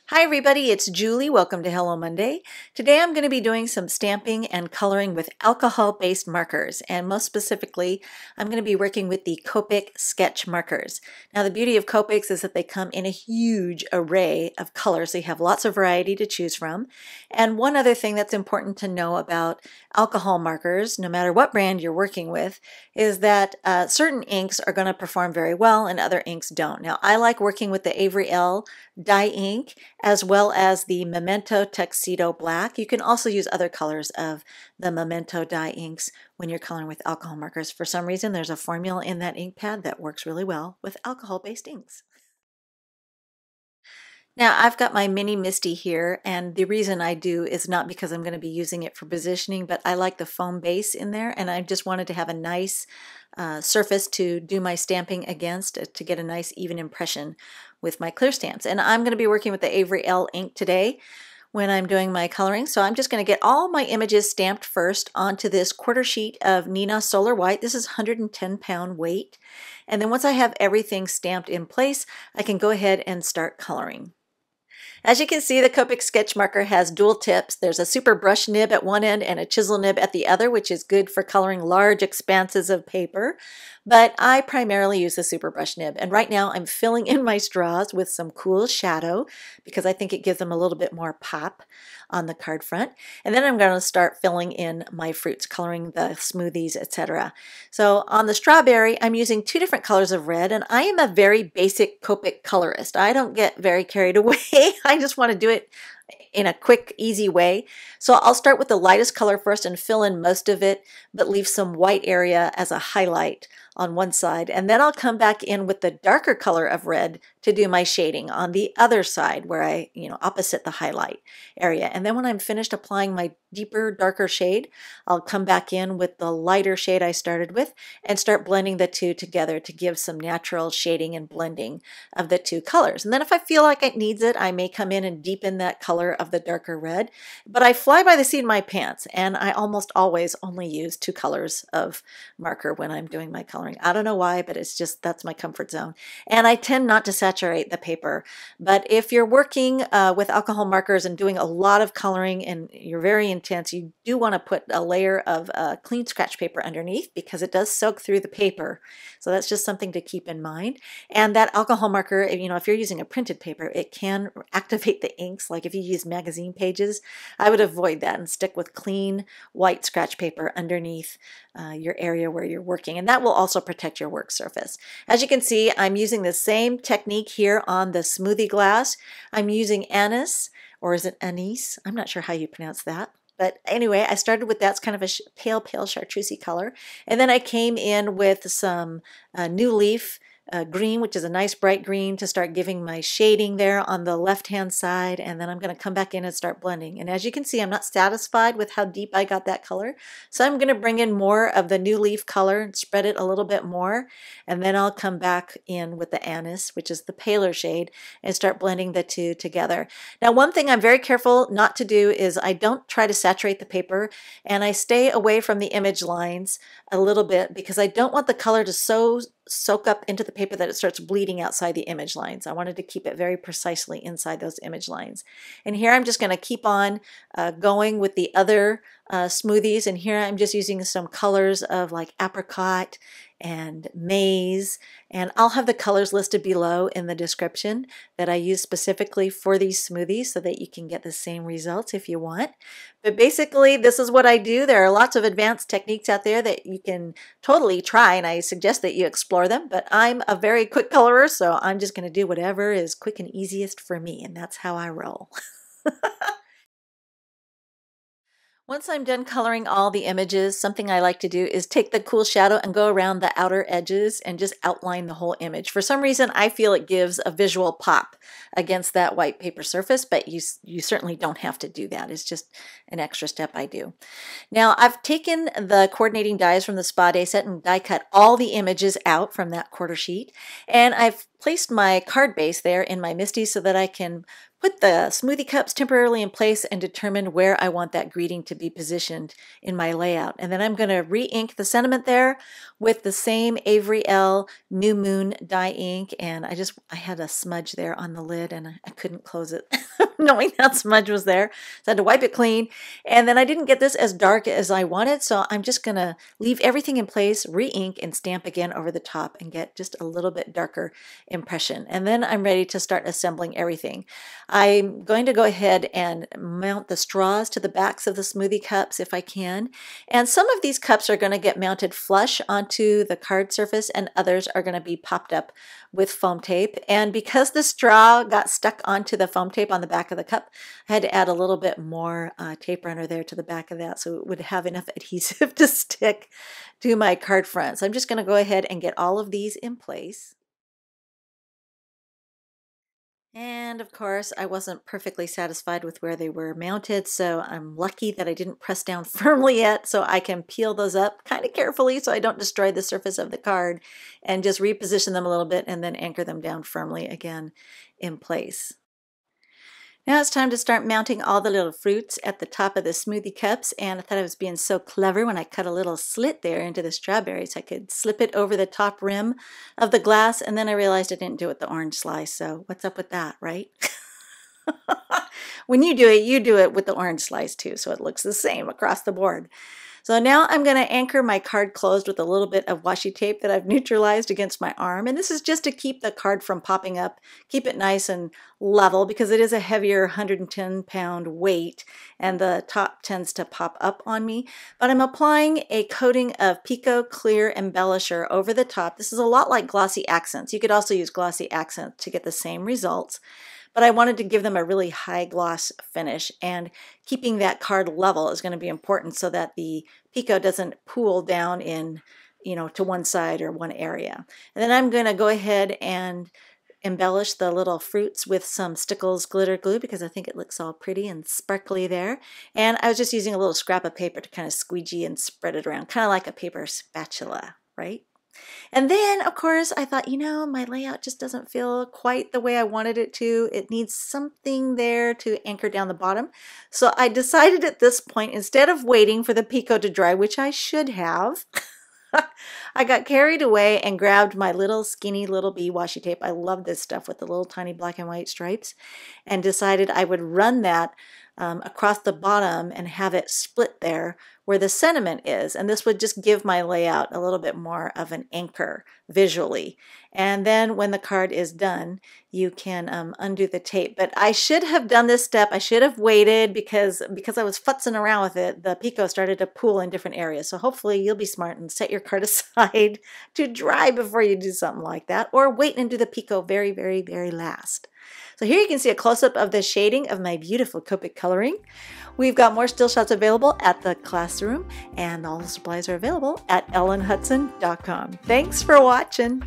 Hi everybody, it's Julie. Welcome to Hello Monday. Today I'm going to be doing some stamping and coloring with alcohol-based markers, and most specifically I'm going to be working with the Copic sketch markers. Now the beauty of Copics is that they come in a huge array of colors, so you have lots of variety to choose from. And one other thing that's important to know about alcohol markers, no matter what brand you're working with, is that certain inks are going to perform very well and other inks don't. Now I like working with the Avery L dye ink as well as the Memento Tuxedo Black. You can also use other colors of the Memento dye inks when you're coloring with alcohol markers. For some reason, there's a formula in that ink pad that works really well with alcohol-based inks. Now I've got my mini Misty here, and the reason I do is not because I'm going to be using it for positioning, but I like the foam base in there, and I just wanted to have a nice surface to do my stamping against to get a nice even impression with my clear stamps. And I'm going to be working with the Avery L ink today when I'm doing my coloring. So I'm just going to get all my images stamped first onto this quarter sheet of Neenah Solar White. This is 110-pound weight. And then once I have everything stamped in place, I can go ahead and start coloring. As you can see, the Copic sketch marker has dual tips. There's a super brush nib at one end and a chisel nib at the other, which is good for coloring large expanses of paper. But I primarily use the super brush nib. And right now I'm filling in my straws with some cool shadow because I think it gives them a little bit more pop on the card front. And then I'm going to start filling in my fruits, coloring the smoothies, etc. So on the strawberry, I'm using two different colors of red, and I am a very basic Copic colorist. I don't get very carried away. I just want to do it in a quick, easy way. So I'll start with the lightest color first and fill in most of it, but leave some white area as a highlight on one side. And then I'll come back in with the darker color of red to do my shading on the other side where I, opposite the highlight area. And then when I'm finished applying my deeper, darker shade, I'll come back in with the lighter shade I started with and start blending the two together to give some natural shading and blending of the two colors. And then if I feel like it needs it, I may come in and deepen that color of the darker red. But I fly by the seat of my pants, and I almost always only use two colors of marker when I'm doing my coloring. I don't know why, but it's just, that's my comfort zone. And I tend not to saturate the paper. But if you're working with alcohol markers and doing a lot of coloring and you're very intense, you do want to put a layer of clean scratch paper underneath because it does soak through the paper. So that's just something to keep in mind. And that alcohol marker, if you're using a printed paper, it can activate the inks. Like if you use magazine pages, I would avoid that and stick with clean white scratch paper underneath your area where you're working. And that will also protect your work surface. As you can see, I'm using the same technique here on the smoothie glass. I'm using anise, or is it anise? I'm not sure how you pronounce that. But anyway, I started with that's kind of a pale chartreusey color. And then I came in with some new leaf green, which is a nice bright green, to start giving my shading there on the left-hand side. And then I'm going to come back in and start blending. And as you can see, I'm not satisfied with how deep I got that color. So I'm going to bring in more of the new leaf color and spread it a little bit more. And then I'll come back in with the anise, which is the paler shade, and start blending the two together. Now, one thing I'm very careful not to do is I don't try to saturate the paper, and I stay away from the image lines a little bit because I don't want the color to soak up into the paper that it starts bleeding outside the image lines. I wanted to keep it very precisely inside those image lines. And here I'm just going to keep on going with the other smoothies, and here I'm just using some colors of like apricot and maize, and I'll have the colors listed below in the description that I use specifically for these smoothies so that you can get the same results if you want. But basically, this is what I do. There are lots of advanced techniques out there that you can totally try, and I suggest that you explore them, but I'm a very quick colorer, so I'm just going to do whatever is quick and easiest for me, and that's how I roll. Once I'm done coloring all the images, something I like to do is take the cool shadow and go around the outer edges and just outline the whole image. For some reason, I feel it gives a visual pop against that white paper surface, but you certainly don't have to do that. It's just an extra step I do. Now, I've taken the coordinating dies from the Spa Day set and die cut all the images out from that quarter sheet, and I've placed my card base there in my MISTI so that I can put the smoothie cups temporarily in place and determine where I want that greeting to be positioned in my layout. And then I'm going to re-ink the sentiment there with the same Avery L New Moon dye ink. And I had a smudge there on the lid and I couldn't close it knowing that smudge was there. So I had to wipe it clean. And then I didn't get this as dark as I wanted, so I'm just going to leave everything in place, re-ink, and stamp again over the top and get just a little bit darker impression. And then I'm ready to start assembling everything. I'm going to go ahead and mount the straws to the backs of the smoothie cups if I can. And some of these cups are going to get mounted flush onto the card surface and others are going to be popped up with foam tape. And because the straw got stuck onto the foam tape on the back of the cup, I had to add a little bit more tape runner there to the back of that so it would have enough adhesive to stick to my card front. So I'm just going to go ahead and get all of these in place. And of course, I wasn't perfectly satisfied with where they were mounted, so I'm lucky that I didn't press down firmly yet, so I can peel those up kind of carefully so I don't destroy the surface of the card and just reposition them a little bit and then anchor them down firmly again in place. Now it's time to start mounting all the little fruits at the top of the smoothie cups, and I thought I was being so clever when I cut a little slit there into the strawberries so I could slip it over the top rim of the glass, and then I realized I didn't do it with the orange slice, so what's up with that, right? When you do it with the orange slice too, so it looks the same across the board. So now I'm going to anchor my card closed with a little bit of washi tape that I've neutralized against my arm. And this is just to keep the card from popping up, keep it nice and level because it is a heavier 110-pound weight and the top tends to pop up on me. But I'm applying a coating of Pico Clear Embellisher over the top. This is a lot like glossy accents. You could also use glossy accents to get the same results. But I wanted to give them a really high gloss finish, and keeping that card level is going to be important so that the Pico doesn't pool down in, to one side or one area. And then I'm going to go ahead and embellish the little fruits with some Stickles glitter glue because I think it looks all pretty and sparkly there. And I was just using a little scrap of paper to kind of squeegee and spread it around, kind of like a paper spatula, right? And then, of course, I thought, my layout just doesn't feel quite the way I wanted it to. It needs something there to anchor down the bottom. So I decided at this point, instead of waiting for the Pico to dry, which I should have, I got carried away and grabbed my little skinny little bee washi tape. I love this stuff with the little tiny black and white stripes, and decided I would run that across the bottom and have it split there where the sentiment is. And this would just give my layout a little bit more of an anchor visually. And then when the card is done, you can undo the tape. But I should have done this step. I should have waited because I was futzing around with it. The Pico started to pool in different areas. So hopefully you'll be smart and set your card aside to dry before you do something like that, or wait and do the Pico very, very, very last. So here you can see a close-up of the shading of my beautiful Copic coloring. We've got more still shots available at the classroom, and all the supplies are available at ellenhutson.com. Thanks for watching.